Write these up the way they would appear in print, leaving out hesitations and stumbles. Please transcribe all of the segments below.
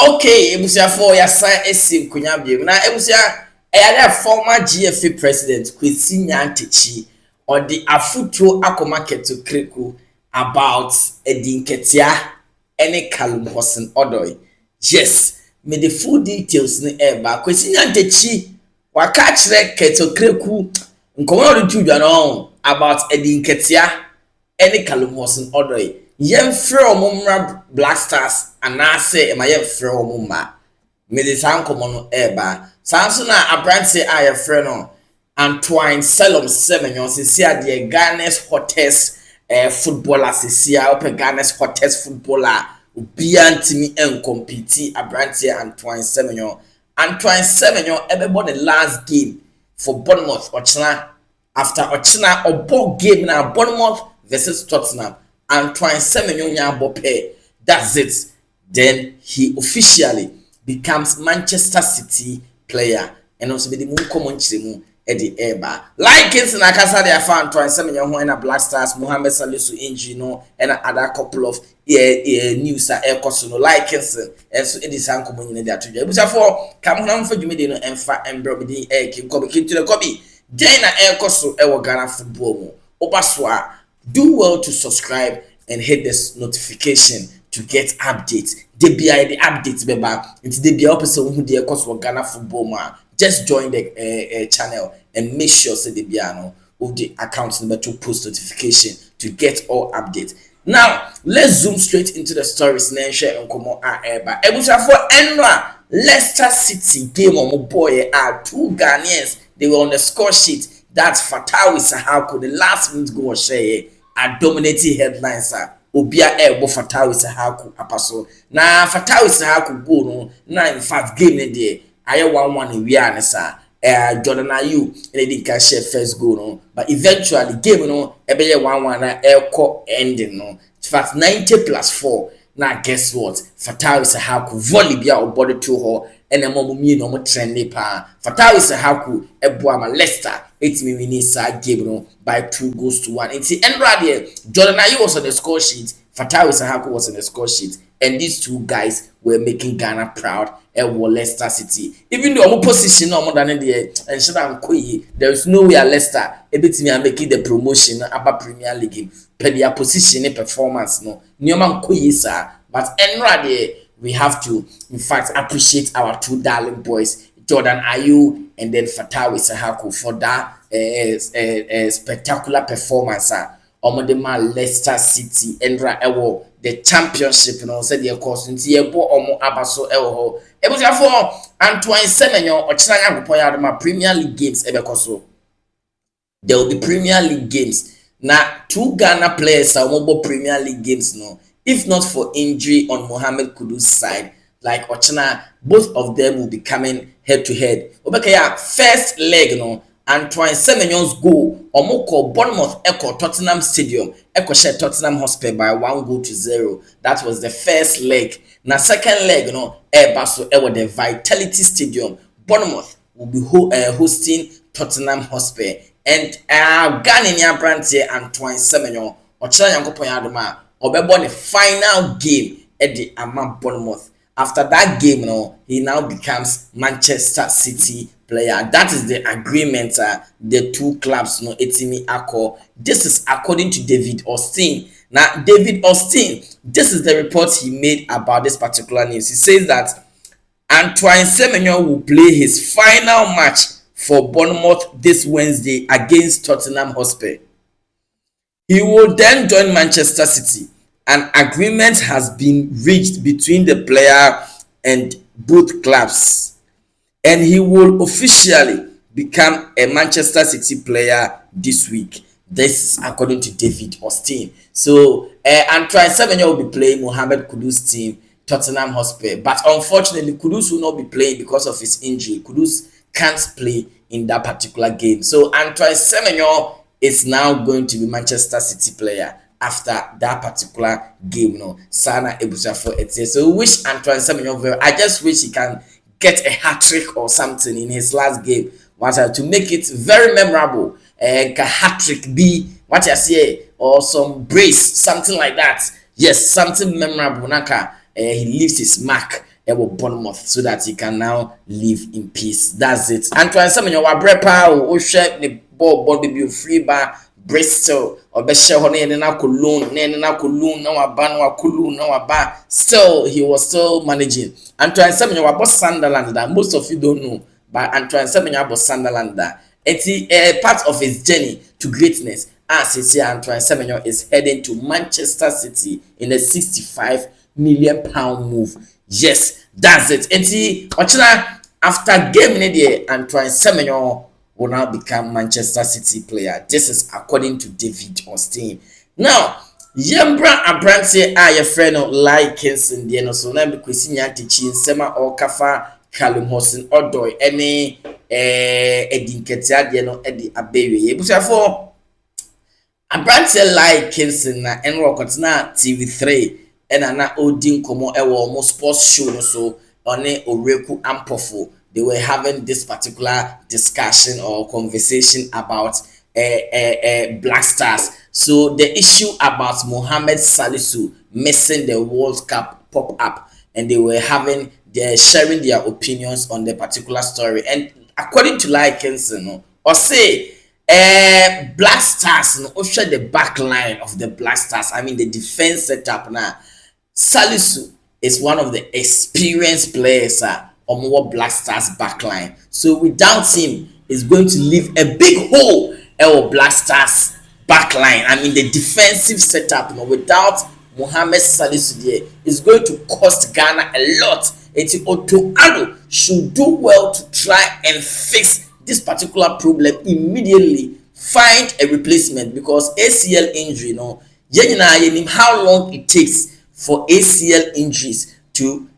Okay, ebusia for ya sign esi kunya biem. Na ebusia a former GFA president Kwesi Nyantakyi or the afutuo akoma keto Okraku about Nketiah any Hudson Odoi. Yes, me the full details ni eba Kwesi Nyantakyi waka kire keto Okraku nkomo do tudwa no about Nketiah any Hudson Odoi. Yemfrɛ omumra Black Stars anase ema yemfrɛ omumma me de san komo no eba sanso na abrante a yefrɛ no Antoine Semenyo sesia de Ghana's hottest footballer sesia open Ghana's hottest footballer obia ntimi encompete abrante Antoine Semenyo ebebo the last game for Bournemouth ochina after ochina obo game na Bournemouth versus Tottenham. Antoine Semenyo Nyabope. That's it. Then he officially becomes Manchester City player. And also be the moon common chimu at the airbar. Like it's in a casa they found Antoine Semenyo who in a Black Stars, Mohamed Salisu injury no, and other couple of news are air costume like it's and so it is uncommon in that today. But for come on for you made no and fat and brobby air can come to the copy. Then air costume ever Ghana football. Obaswa. Do well to subscribe and hit this notification to get updates. They be the updates, beba. It's the be episode who they cost for Ghana football man. Just join the channel and make sure say the biano of the account number to post notification to get all updates. Now let's zoom straight into the stories. Nensha and Komo Eba. Ebusa for Enra Leicester City game on boy are two Ghanaians. They were on the score sheet. That's Fatawi Sahaku. The last minute goal share a dominating headlines obia ebo Fatawi Sahaku apaso na Fatawi Sahaku go no na in fact game ne de aye 1-1 in wia ne sa Jordan Ayew and they can share first goal no but eventually game no ebe ye 1-1 na eko ending no in fact 90+4 na guess what Fatawi Sahaku volley bia obody to ho ene momo mi no mo trend pa Fatawi Sahaku ebo ama Leicester 8 minutes game no by 2-1. It's the end right there. Jordan Ayew was on the score sheet. Fatawi Sahaku was on the score sheet. And these two guys were making Ghana proud at Leicester City. Even though I'm position no more than the and Shadan Koyi, there is no way Leicester able to making the promotion about Premier League. Per their position performance no. Nyoman Koyi sir. But end right there, we have to in fact appreciate our two darling boys. Jordan Ayew and then Fatawi Sahaku for that spectacular performance on the Leicester City and the championship you know said the course into yebo omo abaso ewo e bo for Antoine Semenyo ochina yagopo ya ma Premier League games ebekoso. There will be Premier League games na two Ghana players are Premier League games no if not for injury on Mohamed Kudus side like Ochina, both of them will be coming head to head. Obekaya first leg no Antoine Semenyo's goal omoko Bournemouth echo Tottenham Stadium echo share Tottenham Hotspur by 1-0. That was the first leg. Na second leg no baso the Vitality Stadium. Bournemouth will be hosting Tottenham Hotspur and Ghanaian brand here Antoine Semenyo Ochina yankopon yadoma obebo the final game at the Bournemouth. After that game, no, he now becomes Manchester City player. That is the agreement the two clubs no etimi accord. This is according to David Austin. Now, David Austin, this is the report he made about this particular news. He says that Antoine Semenyo will play his final match for Bournemouth this Wednesday against Tottenham Hotspur. He will then join Manchester City. An agreement has been reached between the player and both clubs, and he will officially become a Manchester City player this week. This is according to David Austin. So, Antoine Semenyo will be playing Mohamed Kudus' team, Tottenham Hotspur, but unfortunately, Kudus will not be playing because of his injury. Kudus can't play in that particular game. So, Antoine Semenyo is now going to be Manchester City player after that particular game, no. Sana Ebusa for it. So we wish Antoine Semenyo very. I just wish he can get a hat trick or something in his last game, to make it very memorable. A hat trick be what you say or some brace, something like that. Yes, something memorable. Naka he leaves his mark Bournemouth so that he can now live in peace. That's it. Antoine Semenyo wa brepa o hwe the ball be free by Bristol or Besha Hone na Kulun na waban wa Kulun na waba. Still he was still managing. Antoine Semenyo wa boss Sunderland that most of you don't know, but Antoine Semenyo was Sunderland that it's a part of his journey to greatness. As you see, Antoine Semenyo is heading to Manchester City in a £65 million move. Yes, that's it. And see, after game in the Antoine Semenyo will now become Manchester City player. This is according to David Austin. Now, Yembra Abranti are your friend of Kinson, the so now because Nyantakyi Sema or Kafa Hudson Odoi any Nketiah the Abewe. Ebusafo Abranti Kinson na enrockot na TV3 and na Odin komo almost sports show so on Okraku Ampofo. They were having this particular discussion or conversation about Black Stars. So the issue about Mohamed Salisu missing the World Cup pop up, and they were sharing their opinions on the particular story. And according to Kinson, or say Black Stars, or share the back line of the Black Stars. I mean the defense setup now. Salisu is one of the experienced players on more Black Stars backline. So without him, it's going to leave a big hole in Black Stars backline. I mean the defensive setup without Mohamed Salisu there is going to cost Ghana a lot. It's Otto should do well to try and fix this particular problem immediately. Find a replacement because ACL injury, how long it takes for ACL injuries to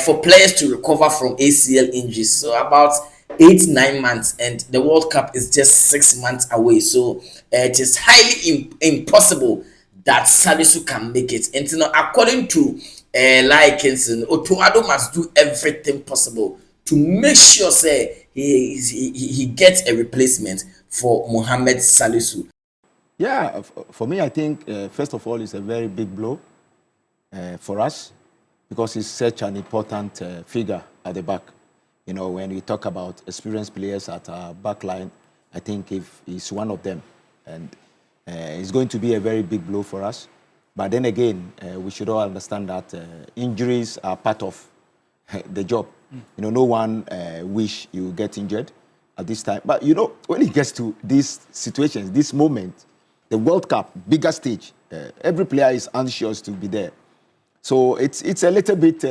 for players to recover from ACL injuries. So about 8-9 months, and the World Cup is just 6 months away. So it is highly impossible that Salisu can make it. And according to Kinson, Addo must do everything possible to make sure say he gets a replacement for Mohamed Salisu. Yeah, for me, I think first of all, it's a very big blow for us because he's such an important figure at the back. You know, when we talk about experienced players at our back line, I think if he's one of them, and it's going to be a very big blow for us. But then again, we should all understand that injuries are part of the job. You know, no one wish you get injured at this time. But you know, when it gets to these situations, this moment, the World Cup, bigger stage, every player is anxious to be there. So it's a little bit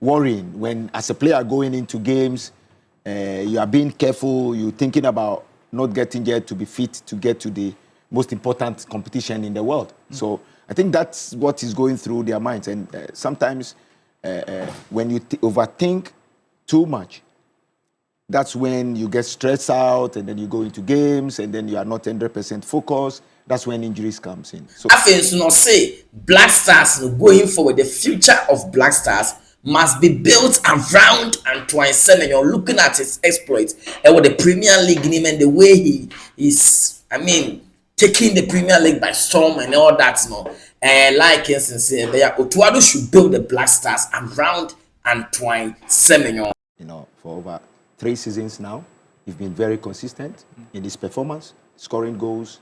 worrying when, as a player going into games, you are being careful, you're thinking about not getting injured to be fit to get to the most important competition in the world. So I think that's what is going through their minds. And sometimes when you overthink too much, that's when you get stressed out, and then you go into games, and then you are not 100% focused. That's when injuries comes in. So I think say Black Stars going forward, the future of Black Stars must be built around Antoine Semenyo. Looking at his exploits and with the Premier League and the way he is, I mean, taking the Premier League by storm and all that, Kinson said, Otto should build the Black Stars around Antoine Semenyo. You know, for over 3 seasons now, he's been very consistent in his performance, scoring goals,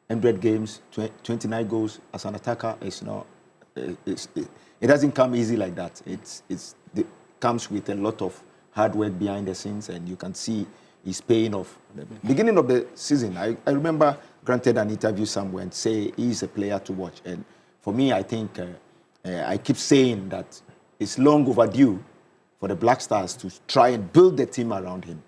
100 games, 29 goals as an attacker. It doesn't come easy like that. It comes with a lot of hard work behind the scenes, and you can see he's paying off. The beginning of the season, I remember granted an interview somewhere and say he's a player to watch. And for me, I think I keep saying that it's long overdue for the Black Stars to try and build the team around him.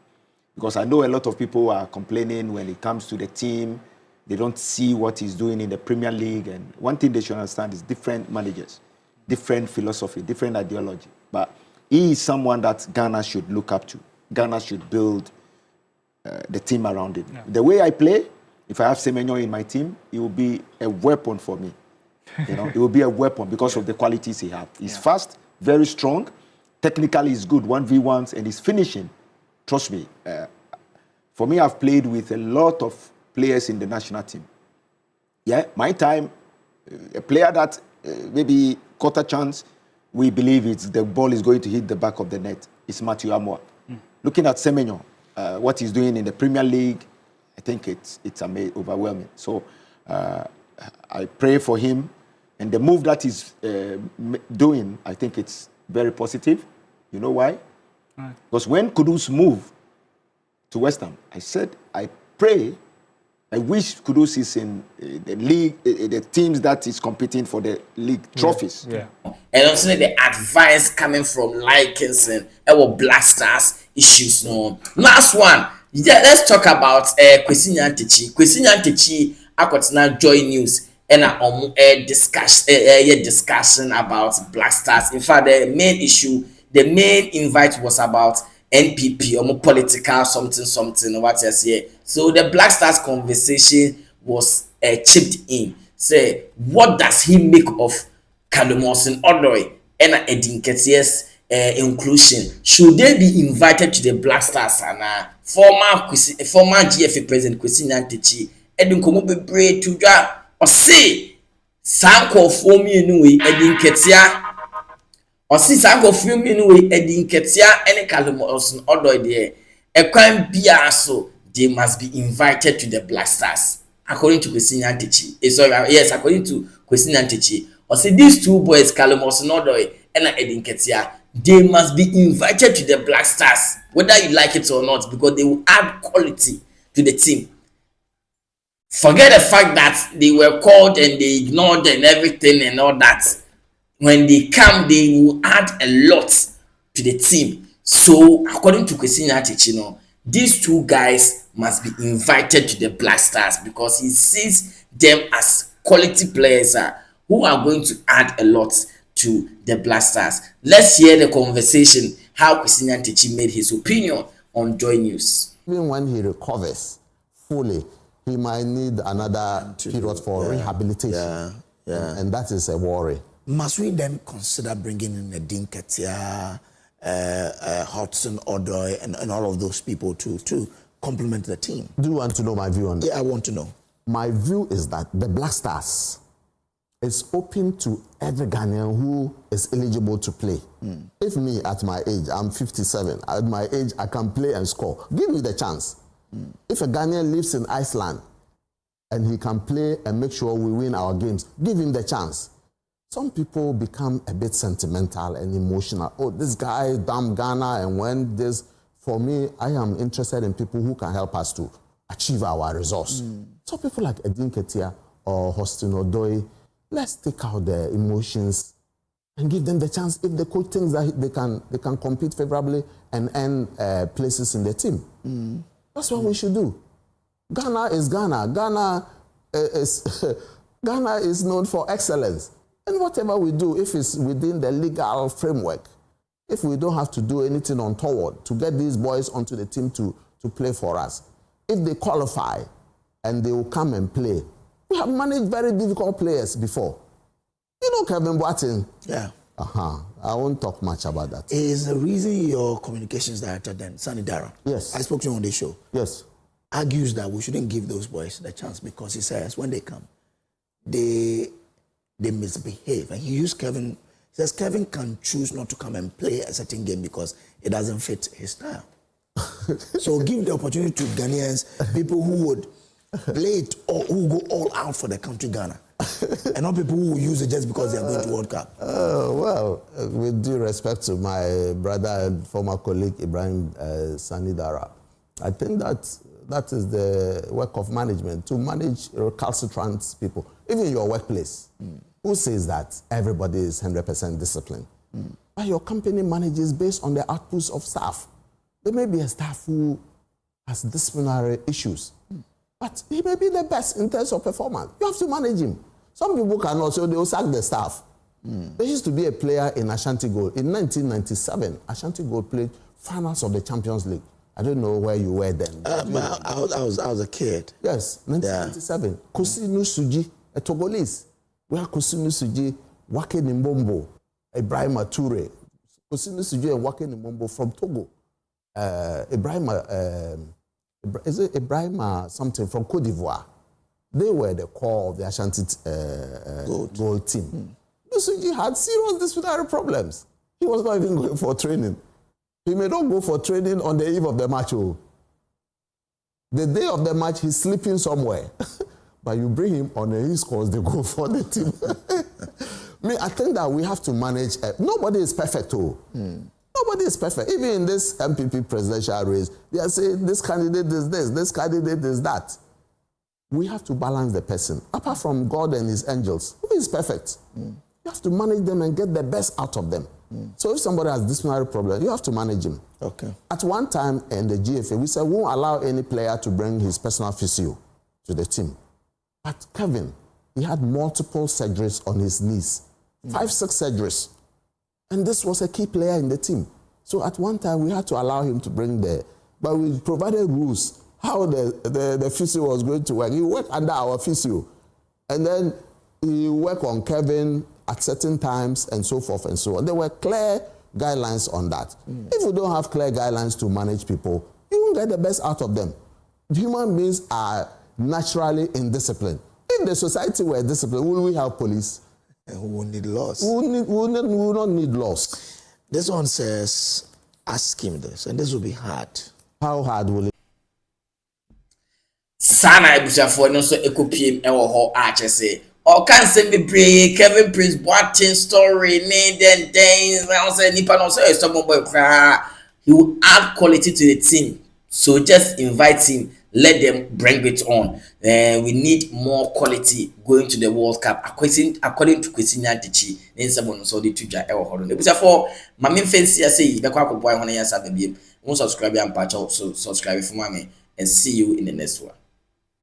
Because I know a lot of people are complaining when it comes to the team. They don't see what he's doing in the Premier League. And one thing they should understand is different managers, different philosophy, different ideology. But he is someone that Ghana should look up to. Ghana should build the team around him. Yeah. The way I play, if I have Semenyo in my team, he will be a weapon for me. You know, it will be a weapon because of the qualities he has. He's fast, very strong. Technically, he's good, 1v1s, and he's finishing. Trust me. For me, I've played with a lot of players in the national team. Yeah, my time, a player that maybe got a chance, we believe the ball is going to hit the back of the net, is Matthew Amoah. Looking at Semenyo, what he's doing in the Premier League, I think it's overwhelming. So I pray for him, and the move that he's doing, I think it's very positive. You know why? Because when Kudus moved to West Ham, I said, I wish Kudus is in the league, the teams that is competing for the league trophies. Yeah. And also the advice coming from Likinson, our Black Stars issues. No, last one. Yeah, let's talk about Kwesi Nyantakyi. Kwesi Nyantakyi, I got now Joy News and discussion about Black Stars. In fact, the main invite was about NPP or more political something what you say. So the Black Stars conversation was chipped in. Say, what does he make of Odoi and Nketiah's inclusion? Should they be invited to the Black Stars? And former GFA president Kwesi Nyantakyi Edinkomo bebre to dwa or say sanko for me anyway Nketiah. Or since I go few minutes Nketiah any Odoi there, a crime so they must be invited to the Black Stars, according to Kwesi Nyantakyi. Yes, according to Kwesi Nyantakyi. Or say these two boys, Odoi and Nketiah, they must be invited to the Black Stars, whether you like it or not, because they will add quality to the team. Forget the fact that they were called and they ignored and everything and all that. When they come, they will add a lot to the team. So, according to Kwesi Nyantakyi, these two guys must be invited to the Black Stars because he sees them as quality players who are going to add a lot to the Black Stars. Let's hear the conversation, how Kwesi Nyantakyi made his opinion on Joy News. Even when he recovers fully, he might need another period for rehabilitation. And that is a worry. Must we then consider bringing in a Nketiah, Hudson, Odoi, and all of those people to complement the team? Do you want to know my view on that? Yeah, I want to know. My view is that the Black Stars is open to every Ghanaian who is eligible to play. If me, at my age, I'm 57, at my age, I can play and score. Give me the chance. If a Ghanaian lives in Iceland and he can play and make sure we win our games, give him the chance. Some people become a bit sentimental and emotional. Oh, this guy, damn Ghana, and when this, for me, I am interested in people who can help us to achieve our results. So people like Nketiah or Hudson Odoi, let's take out the emotions and give them the chance if the coach thinks that they can compete favorably and earn places in the team. That's what we should do. Ghana is Ghana. Ghana is known for excellence. And whatever we do, if it's within the legal framework, if we don't have to do anything untoward to get these boys onto the team to play for us, if they qualify and they will come and play, we have managed very difficult players before. You know Kevin Boateng? Yeah. I won't talk much about that. Is the reason your communications director then, Sunny Dara, yes, I spoke to him on the show, yes, argues that we shouldn't give those boys the chance because he says when they come, they misbehave. And he used Kevin, he says Kevin can choose not to come and play a certain game because it doesn't fit his style. So give the opportunity to Ghanaians, people who would play it or who go all out for the country Ghana. And not people who use it just because they are going to World Cup. Well, with due respect to my brother and former colleague Ibrahim Sanidara, I think that is the work of management, to manage recalcitrant people, even in your workplace. Who says that everybody is 100% disciplined? But your company manages based on the outputs of staff. There may be a staff who has disciplinary issues, but he may be the best in terms of performance. You have to manage him. Some people cannot, so they will sack the staff. There used to be a player in Ashanti Gold. In 1997, Ashanti Gold played finals of the Champions League. I don't know where you were then. I was a kid. Yes, 1997. Yeah. Kosi Nusuji, a Togolese. We have Kosi Nusuji, Wake Nimbombo, Ibrahim Toure. Kosi Nusuji and Wake Nimbombo from Togo. Is it Ibrahim something from Cote d'Ivoire? They were the core of the Ashanti Gold team. Usuji had serious disciplinary problems. He was not even going for training. He may not go for training on the eve of the match. Oh. The day of the match, he's sleeping somewhere. But you bring him on the East Coast, they go for the team. I think that we have to manage. Nobody is perfect. Oh. Nobody is perfect. Even in this MPP presidential race, they are saying this candidate is this candidate is that. We have to balance the person. Apart from God and his angels, who is perfect? You have to manage them and get the best out of them. So if somebody has disciplinary problem, you have to manage him. Okay. At one time in the GFA, we said we won't allow any player to bring his personal physio to the team. But Kevin, he had multiple surgeries on his knees. 5, 6 surgeries. And this was a key player in the team. So at one time, we had to allow him to bring but we provided rules how the physio was going to work. He worked under our physio. And then he worked on Kevin at certain times and so forth and so on. There were clear guidelines on that. If we don't have clear guidelines to manage people, you won't get the best out of them. Human beings are naturally indisciplined. If the society were disciplined, will we have police? And who will need laws? We will not need laws. This one says, ask him this, and this will be hard. How hard will it? Sana ebushafo no so ekopiem ewo ho a chese o kan se bebre Kevin Prince Boateng story ne den I say nipa no so estobon boy kra. He will add quality to the team, so just invite him, let them bring it on. We need more quality going to the World Cup according to Kwesi Nyantakyi ne nsabon so de tudwa ewo ho no ebushafo mame fancy say be kwa akoboi ho na yasa bebiem. Won't subscribe and patch up, so subscribe for mommy and see you in the next one.